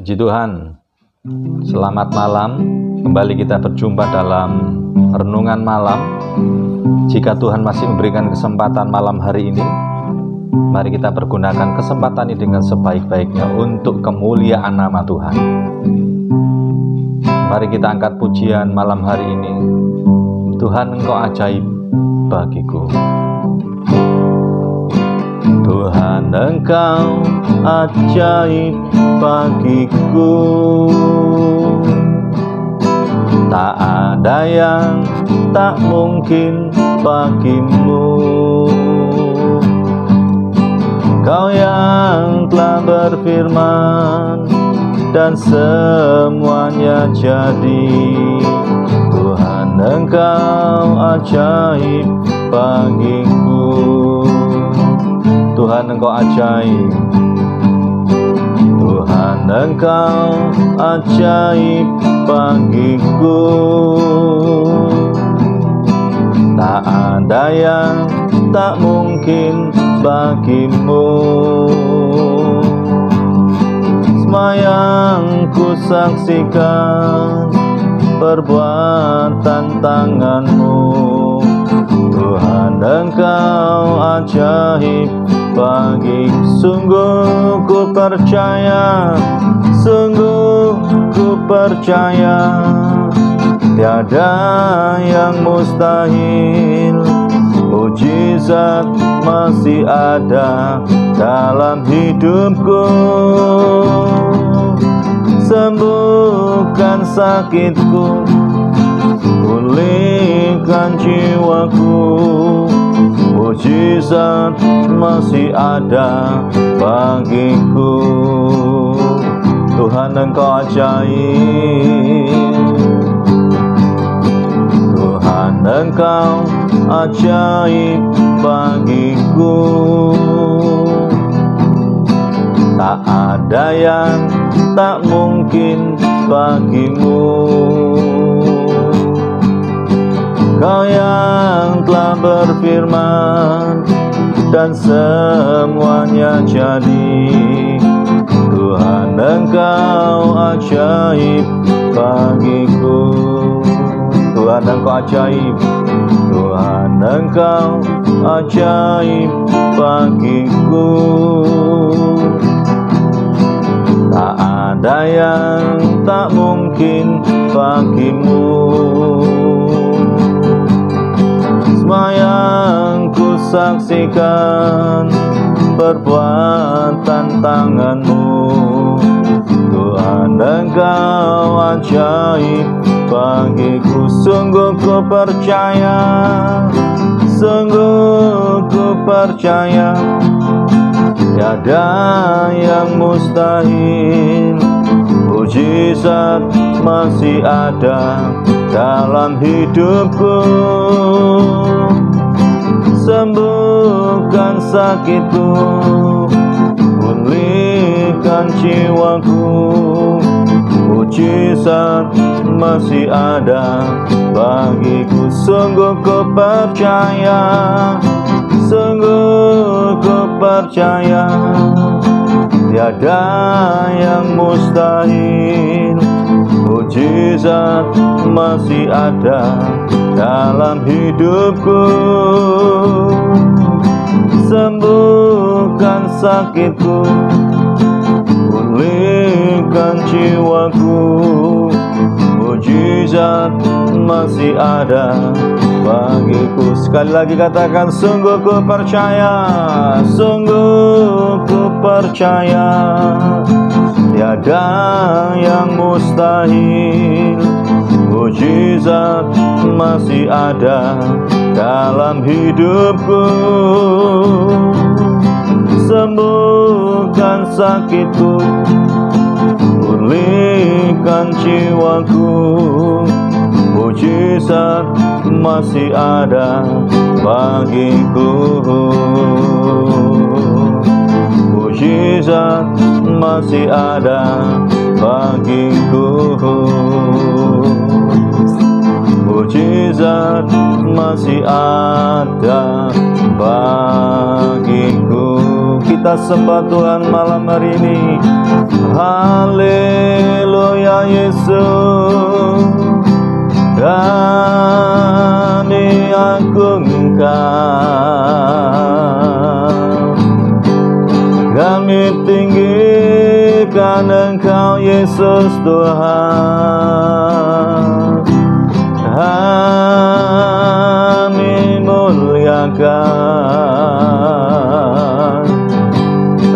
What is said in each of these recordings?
Puji Tuhan, selamat malam. Kembali kita berjumpa dalam renungan malam. Jika Tuhan masih memberikan kesempatan malam hari ini, mari kita pergunakan kesempatan ini dengan sebaik-baiknya untuk kemuliaan nama Tuhan. Mari kita angkat pujian malam hari ini. Tuhan, Engkau ajaib bagiku. Tuhan, Engkau ajaib bagiku. Tak ada yang tak mungkin bagimu. Kau yang telah berfirman dan semuanya jadi. Tuhan, Engkau ajaib bagiku. Tuhan, Engkau ajaib. Tuhan, Engkau ajaib bagiku. Tak ada yang tak mungkin bagimu. Semua yang ku saksikan perbuatan tangan-Mu. Tuhan, Engkau ajaib bagiku. Sungguh ku percaya, sungguh ku percaya, tiada yang mustahil. Mujizat masih ada dalam hidupku. Sembuhkan sakitku, pulihkan jiwaku. Mujizat masih ada bagiku. Tuhan, Engkau ajaib. Tuhan, Engkau ajaib bagiku. Tak ada yang tak mungkin bagimu. Kau yang telah berfirman dan semuanya jadi. Tuhan, Engkau ajaib bagiku. Tuhan, Engkau ajaib. Tuhan, Engkau ajaib bagiku. Tak ada yang tak mungkin bagimu. Semua yang ku saksikan perbuatan tangan-Mu. Tuhan, Engkau ajaib bagiku. Sungguh ku percaya, sungguh ku percaya, tiada yang mustahil. Mujizat masih ada dalam hidupku. Sembuhkan sakitku, pulihkan jiwaku. Mujizat masih ada bagiku. Sungguh ku percaya, sungguh ku percaya, tiada yang mustahil. Mujizat masih ada dalam hidupku. Sembuhkan sakitku, pulihkan jiwaku. Mujizat masih ada bagiku. Sekali lagi katakan, sungguh ku percaya, sungguh ku percaya, tiada yang mustahil. Mujizat masih ada dalam hidupku. Sembuhkan sakitku, pulihkan jiwaku. Mujizat masih ada bagiku. Mujizat masih ada bagiku. Mujizat masih ada bagiku. kita sembah Tuhan malam hari ini. Haleluya Yesus, kami agungkan, kami tinggikan Engkau Yesus Tuhan, kami muliakan.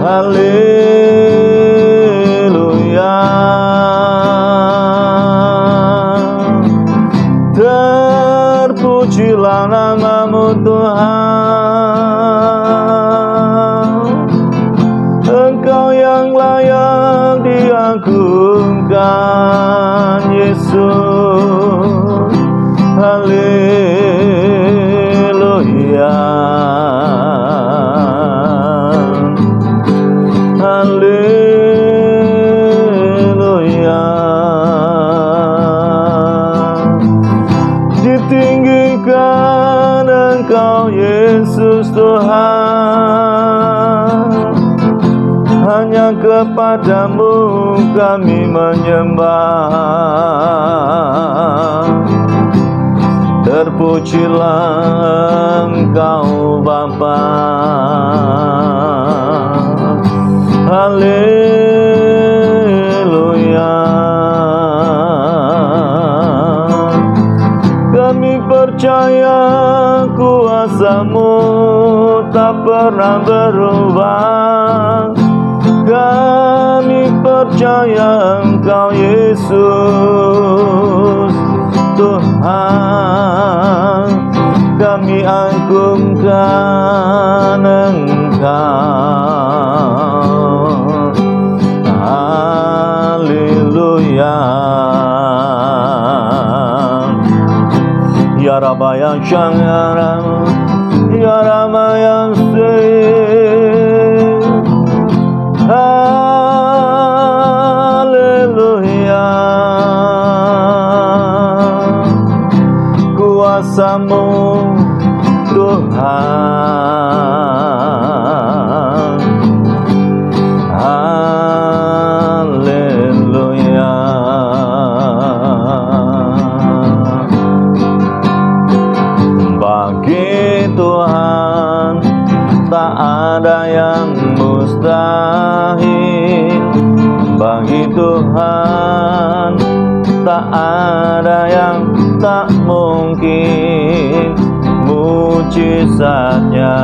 Haleluya, terpujilah nama-Mu Tuhan, Engkau yang layak diagungkan Yesus. Haleluya, haleluya, ditinggikan Engkau Yesus Tuhan, hanya kepadamu kami menyembah. Terpujilah Engkau Bapa. Haleluya, kami percaya kuasa-Mu tak pernah berubah. Kami percaya Engkau Yesus Tuhan, kami agungkan Engkau. Haleluya, ya Rabaya Syangara, ya Ramaya haleluya, kuasa-Mu Tuhan. Haleluya, bagi Tuhan tak ada yang mustahil, bagi Tuhan tak ada yang tak mungkin. Mujizatnya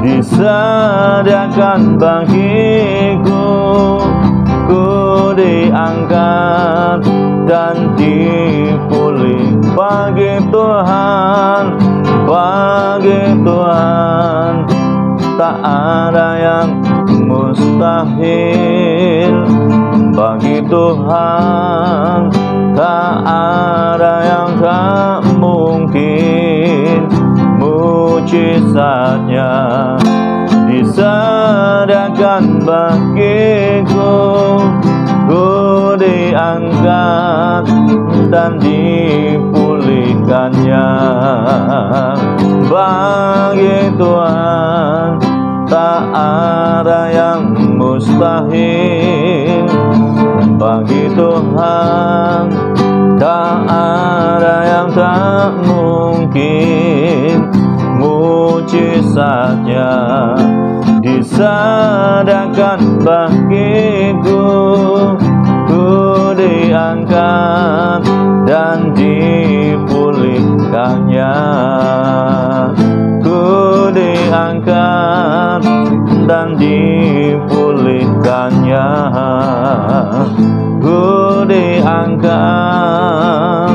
disediakan bagiku, ku diangkat dan dipulih. Bagi Tuhan, bagi Tuhan tak ada yang mustahil, bagi Tuhan tak ada yang tak mungkin. Mujizatnya disediakan bagiku, ku diangkat dan dipulihkannya. Bagi Tuhan tak ada yang mustahil, bagi Tuhan tak ada yang tak mungkin. Mujizatnya disediakan bagiku, ku diangkat dan dipulihkannya, ku diangkat dan dipulihkannya, ku diangkat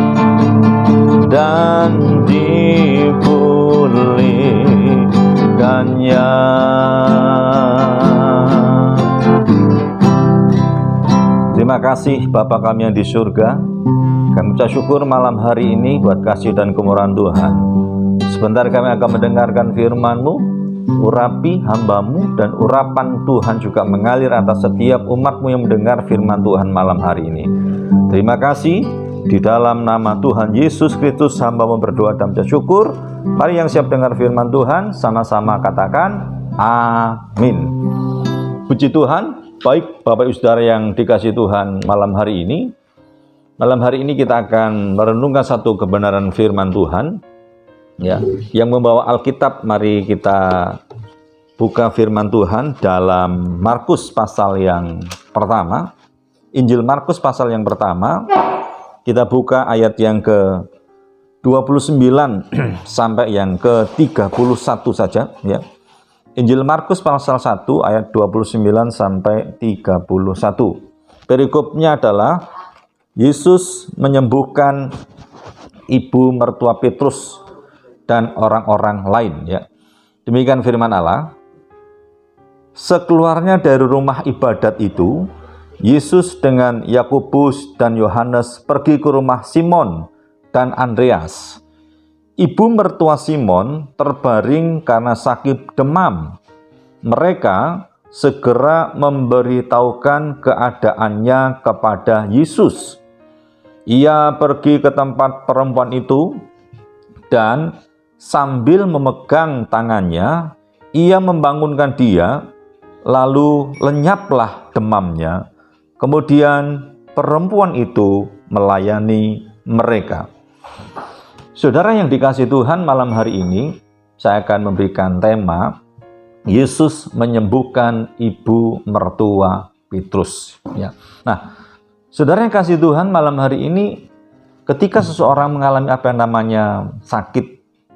dan dipulihkannya. Terima kasih Bapa kami yang di surga. Kami ucap syukur malam hari ini buat kasih dan kemurahan Tuhan. Sebentar kami akan mendengarkan firman-Mu. Urapi hamba-Mu, dan urapan Tuhan juga mengalir atas setiap umat-Mu yang mendengar firman Tuhan malam hari ini. Terima kasih. Di dalam nama Tuhan Yesus Kristus hamba-Mu berdoa dan ucap syukur. Mari yang siap dengar firman Tuhan sama-sama katakan Amin. Puji Tuhan. Baik Bapak Ibu Saudara yang dikasihi Tuhan, malam hari ini kita akan merenungkan satu kebenaran firman Tuhan ya, yang membawa Alkitab. Mari kita buka firman Tuhan dalam Markus pasal yang pertama. Injil Markus pasal yang pertama. Kita buka ayat yang ke-29 sampai yang ke-31 saja ya. Injil Markus pasal 1 ayat 29 sampai 31. Perikopnya adalah Yesus menyembuhkan ibu mertua Petrus dan orang-orang lain ya. Demikian firman Allah. Sekeluarnya dari rumah ibadat itu, Yesus dengan Yakobus dan Yohanes pergi ke rumah Simon dan Andreas. Ibu mertua Simon terbaring karena sakit demam. Mereka segera memberitahukan keadaannya kepada Yesus. Ia pergi ke tempat perempuan itu dan sambil memegang tangannya, ia membangunkan dia, lalu lenyaplah demamnya. Kemudian perempuan itu melayani mereka. Saudara yang dikasihi Tuhan, malam hari ini saya akan memberikan tema Yesus menyembuhkan ibu mertua Petrus ya. Nah, saudara yang kasih Tuhan, malam hari ini ketika seseorang mengalami apa yang namanya sakit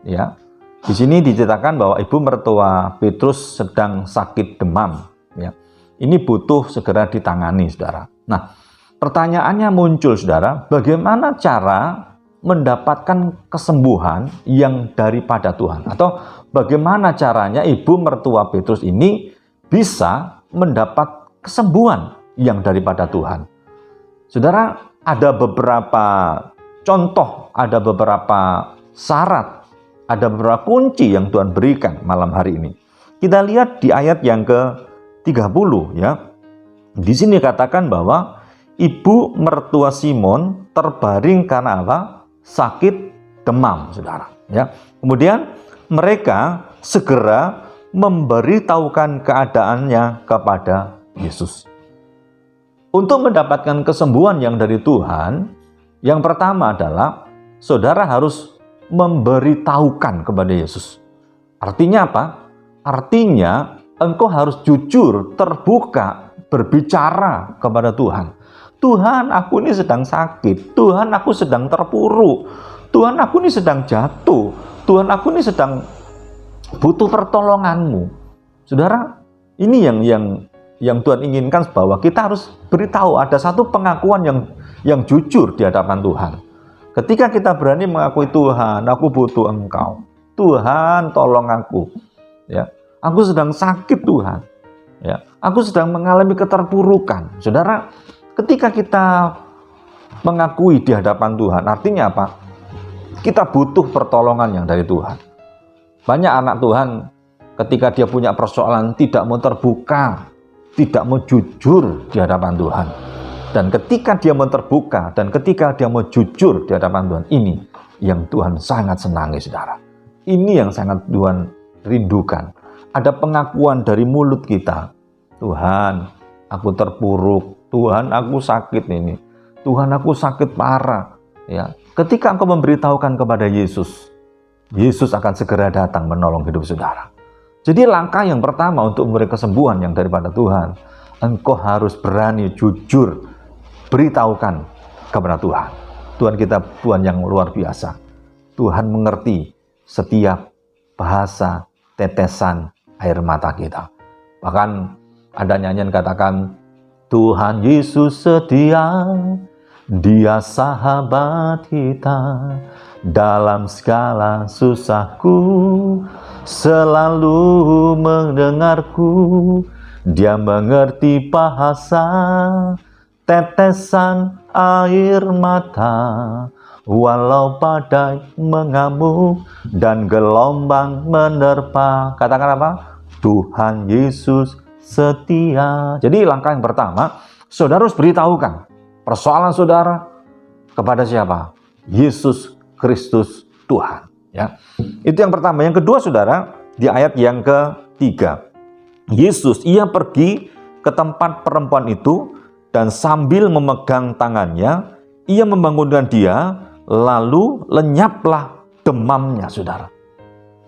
ya. Di sini diceritakan bahwa ibu mertua Petrus sedang sakit demam ya. Ini butuh segera ditangani, saudara. Nah, pertanyaannya muncul, saudara, bagaimana cara mendapatkan kesembuhan yang daripada Tuhan, atau bagaimana caranya ibu mertua Petrus ini bisa mendapat kesembuhan yang daripada Tuhan. Saudara, ada beberapa contoh, ada beberapa syarat, ada beberapa kunci yang Tuhan berikan malam hari ini. Kita lihat di ayat yang ke-30 ya. Di sini katakan bahwa ibu mertua Simon terbaring karena apa? Sakit demam, saudara ya. Kemudian mereka segera memberitahukan keadaannya kepada Yesus. Untuk mendapatkan kesembuhan yang dari Tuhan, yang pertama adalah saudara harus memberitahukan kepada Yesus. Artinya apa? Artinya engkau harus jujur, terbuka, berbicara kepada Tuhan. Tuhan, aku ini sedang sakit. Tuhan, aku sedang terpuruk. Tuhan, aku ini sedang jatuh. Tuhan, aku ini sedang butuh pertolonganmu. Saudara, ini yang Tuhan inginkan, bahwa kita harus beritahu, ada satu pengakuan yang jujur di hadapan Tuhan. Ketika kita berani mengakui, Tuhan, aku butuh Engkau. Tuhan, tolong aku. Ya, aku sedang sakit, Tuhan. Ya, aku sedang mengalami keterpurukan. Saudara, ketika kita mengakui di hadapan Tuhan, artinya apa? Kita butuh pertolongan yang dari Tuhan. Banyak anak Tuhan ketika dia punya persoalan tidak mau terbuka, tidak mau jujur di hadapan Tuhan. Dan ketika dia mau terbuka dan ketika dia mau jujur di hadapan Tuhan, ini yang Tuhan sangat senangi, saudara. Ini yang sangat Tuhan rindukan. Ada pengakuan dari mulut kita. Tuhan, aku terpuruk. Tuhan, aku sakit ini. Tuhan, aku sakit parah. Ya, ketika engkau memberitahukan kepada Yesus, Yesus akan segera datang menolong hidup saudara. Jadi langkah yang pertama untuk memberi kesembuhan yang daripada Tuhan, engkau harus berani jujur beritahukan kepada Tuhan. Tuhan kita Tuhan yang luar biasa. Tuhan mengerti setiap bahasa tetesan air mata kita. Bahkan ada nyanyian katakan, Tuhan Yesus setia, Dia sahabat kita, dalam segala susahku, selalu mendengarku, Dia mengerti bahasa tetesan air mata, walau badai mengamuk dan gelombang menerpa. Katakan apa? Tuhan Yesus setia. Jadi langkah yang pertama, saudara harus beritahukan persoalan saudara kepada siapa? Yesus Kristus Tuhan. Ya, itu yang pertama. Yang kedua, saudara, di ayat yang 3. Yesus, ia pergi ke tempat perempuan itu dan sambil memegang tangannya, ia membangunkan dia, lalu lenyaplah demamnya, saudara.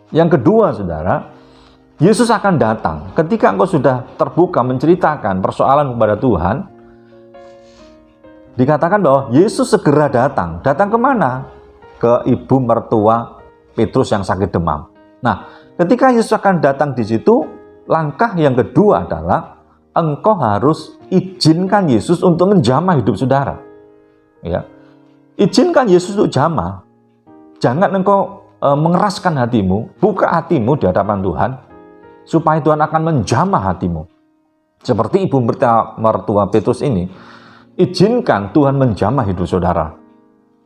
Yang kedua, saudara, Yesus akan datang ketika engkau sudah terbuka menceritakan persoalan kepada Tuhan. Dikatakan bahwa Yesus segera datang. Datang kemana? Ke ibu mertua Petrus yang sakit demam. Nah, ketika Yesus akan datang di situ, langkah yang kedua adalah engkau harus izinkan Yesus untuk menjamah hidup saudara. Ya, izinkan Yesus untuk jamah. Jangan engkau mengeraskan hatimu, buka hatimu di hadapan Tuhan, supaya Tuhan akan menjamah hatimu. Seperti ibu mertua Petrus ini, izinkan Tuhan menjamah hidup saudara.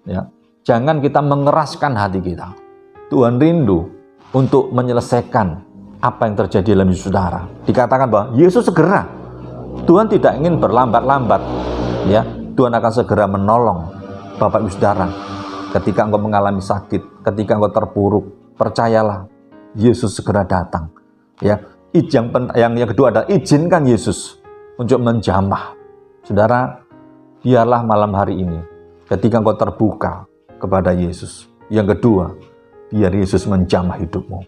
Ya, jangan kita mengeraskan hati kita. Tuhan rindu untuk menyelesaikan apa yang terjadi dalam hidup saudara. Dikatakan bahwa Yesus segera. Tuhan tidak ingin berlambat-lambat. Ya, Tuhan akan segera menolong Bapak Ibu Saudara. Ketika engkau mengalami sakit, ketika engkau terpuruk, percayalah, Yesus segera datang. Ya, yang kedua adalah izinkan Yesus untuk menjamah. Saudara, biarlah malam hari ini ketika engkau terbuka kepada Yesus. Yang kedua, biar Yesus menjamah hidupmu.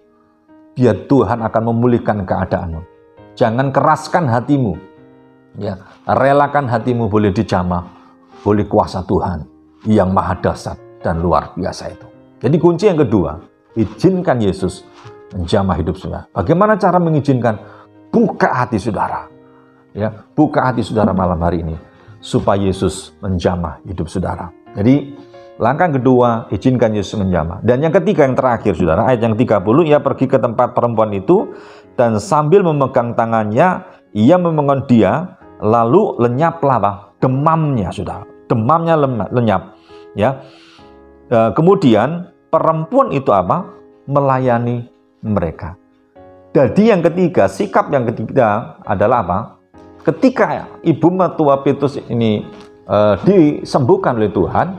Biar Tuhan akan memulihkan keadaanmu. Jangan keraskan hatimu. Ya, relakan hatimu boleh dijamah oleh kuasa Tuhan yang maha dahsyat dan luar biasa itu. Jadi kunci yang kedua, izinkan Yesus menjamah hidup saudara. Bagaimana cara mengizinkan? Buka hati saudara. Ya, buka hati saudara malam hari ini supaya Yesus menjamah hidup saudara. Jadi langkah kedua, izinkan Yesus menjamah. Dan yang ketiga, yang terakhir saudara, ayat yang 30, ia pergi ke tempat perempuan itu dan sambil memegang tangannya, ia memegang dia, lalu lenyaplah demamnya saudara. Demamnya lenyap. Ya. Kemudian perempuan itu melayani mereka. Jadi yang ketiga, sikap yang ketiga adalah ketika ibu mertua Petrus ini disembuhkan oleh Tuhan,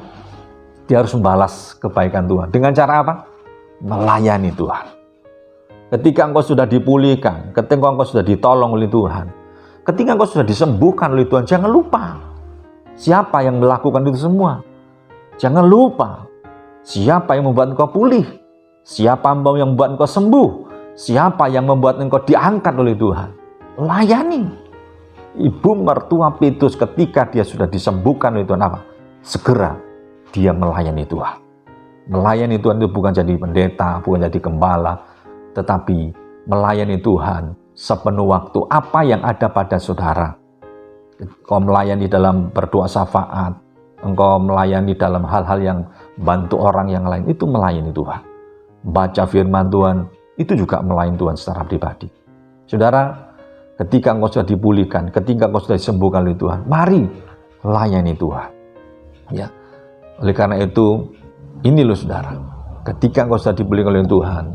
dia harus membalas kebaikan Tuhan. Dengan cara melayani Tuhan. Ketika engkau sudah dipulihkan, ketika engkau sudah ditolong oleh Tuhan, ketika engkau sudah disembuhkan oleh Tuhan, jangan lupa siapa yang melakukan itu semua. Jangan lupa siapa yang membuat engkau pulih, siapa yang membuat engkau sembuh, siapa yang membuat engkau diangkat oleh Tuhan. Layani. Ibu mertua Petrus ketika dia sudah disembuhkan oleh Tuhan, segera dia melayani Tuhan. Melayani Tuhan itu bukan jadi pendeta, bukan jadi gembala, tetapi melayani Tuhan sepenuh waktu. Apa yang ada pada saudara, engkau melayani dalam berdoa syafaat, engkau melayani dalam hal-hal yang bantu orang yang lain, itu melayani Tuhan. Baca firman Tuhan, itu juga melayani Tuhan secara pribadi. Saudara, ketika engkau sudah dipulihkan, ketika engkau sudah disembuhkan oleh Tuhan, mari layani Tuhan. Ya, oleh karena itu, ini loh saudara, ketika engkau sudah dipulihkan oleh Tuhan,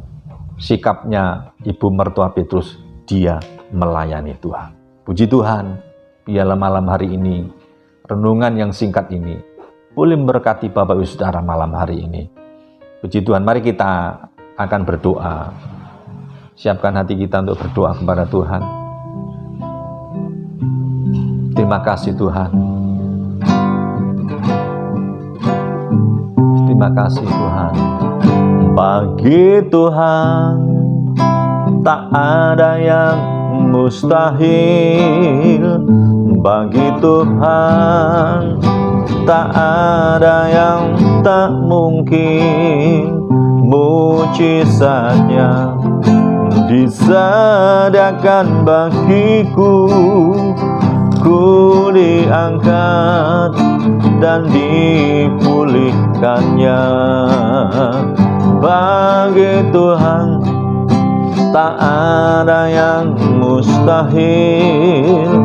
sikapnya ibu mertua Petrus, dia melayani Tuhan. Puji Tuhan, biarlah malam hari ini, renungan yang singkat ini, boleh memberkati Bapak Ibu Saudara malam hari ini. Puji Tuhan, mari kita akan berdoa. Siapkan hati kita untuk berdoa kepada Tuhan. Terima kasih Tuhan. Terima kasih Tuhan. Bagi Tuhan tak ada yang mustahil. Bagi Tuhan tak ada yang tak mungkin. Mujizatnya disediakan bagiku. Ku diangkat dan dipulihkannya. Bagi Tuhan tak ada yang mustahil.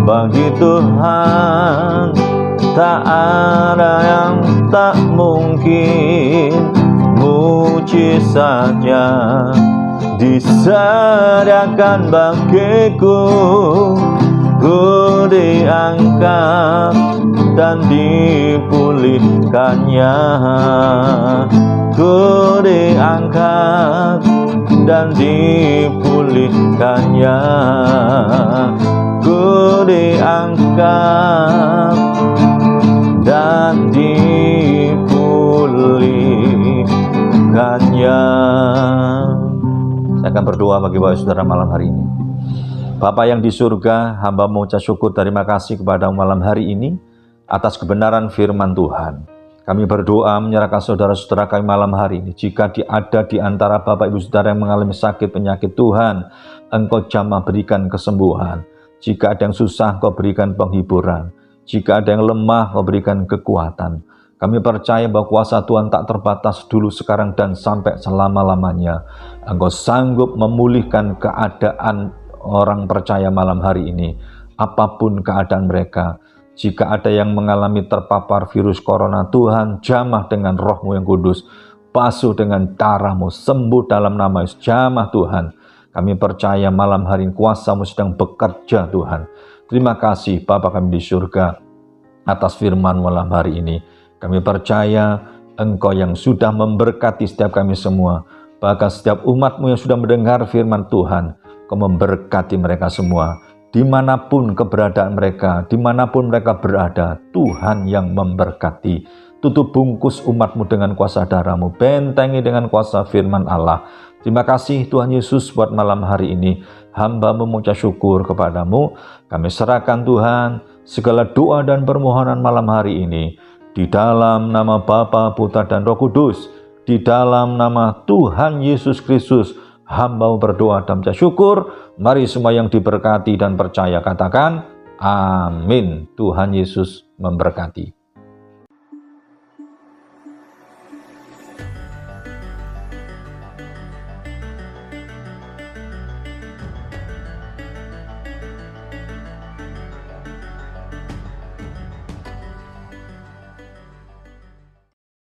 Bagi Tuhan tak ada yang tak mungkin. Mujizatnya disediakan bagiku. Ku diangkat dan dipulihkannya. Ku diangkat dan dipulihkannya. Ku diangkat dan dipulihkannya. Saya akan berdoa bagi Bapak Saudara malam hari ini. Bapa yang di surga, hamba mengucap syukur, terima kasih kepada malam hari ini atas kebenaran firman Tuhan. Kami berdoa menyerahkan saudara-saudara kami malam hari ini. Jika ada di antara Bapak Ibu Saudara yang mengalami sakit penyakit, Tuhan, Engkau jamah berikan kesembuhan. Jika ada yang susah, Engkau berikan penghiburan. Jika ada yang lemah, Engkau berikan kekuatan. Kami percaya bahwa kuasa Tuhan tak terbatas dulu, sekarang, dan sampai selama-lamanya. Engkau sanggup memulihkan keadaan orang percaya malam hari ini, apapun keadaan mereka. Jika ada yang mengalami terpapar virus corona, Tuhan jamah dengan Roh-Mu yang kudus, basuh dengan darah-Mu, sembuh dalam nama Yesus. Jamah Tuhan. Kami percaya malam hari ini kuasa-Mu sedang bekerja Tuhan. Terima kasih Bapa kami di surga atas firman malam hari ini. Kami percaya Engkau yang sudah memberkati setiap kami semua. Bahkan setiap umat-Mu yang sudah mendengar firman Tuhan, Kau memberkati mereka semua. Dimanapun keberadaan mereka, dimanapun mereka berada, Tuhan yang memberkati. Tutup bungkus umat-Mu dengan kuasa darah-Mu, bentengi dengan kuasa firman Allah. Terima kasih Tuhan Yesus buat malam hari ini. Hamba mengucap syukur kepadamu. Kami serahkan Tuhan segala doa dan permohonan malam hari ini. Di dalam nama Bapa, Putra, dan Roh Kudus. Di dalam nama Tuhan Yesus Kristus. Hamba berdoa dan mengucap syukur. Mari semua yang diberkati dan percaya katakan amin. Tuhan Yesus memberkati.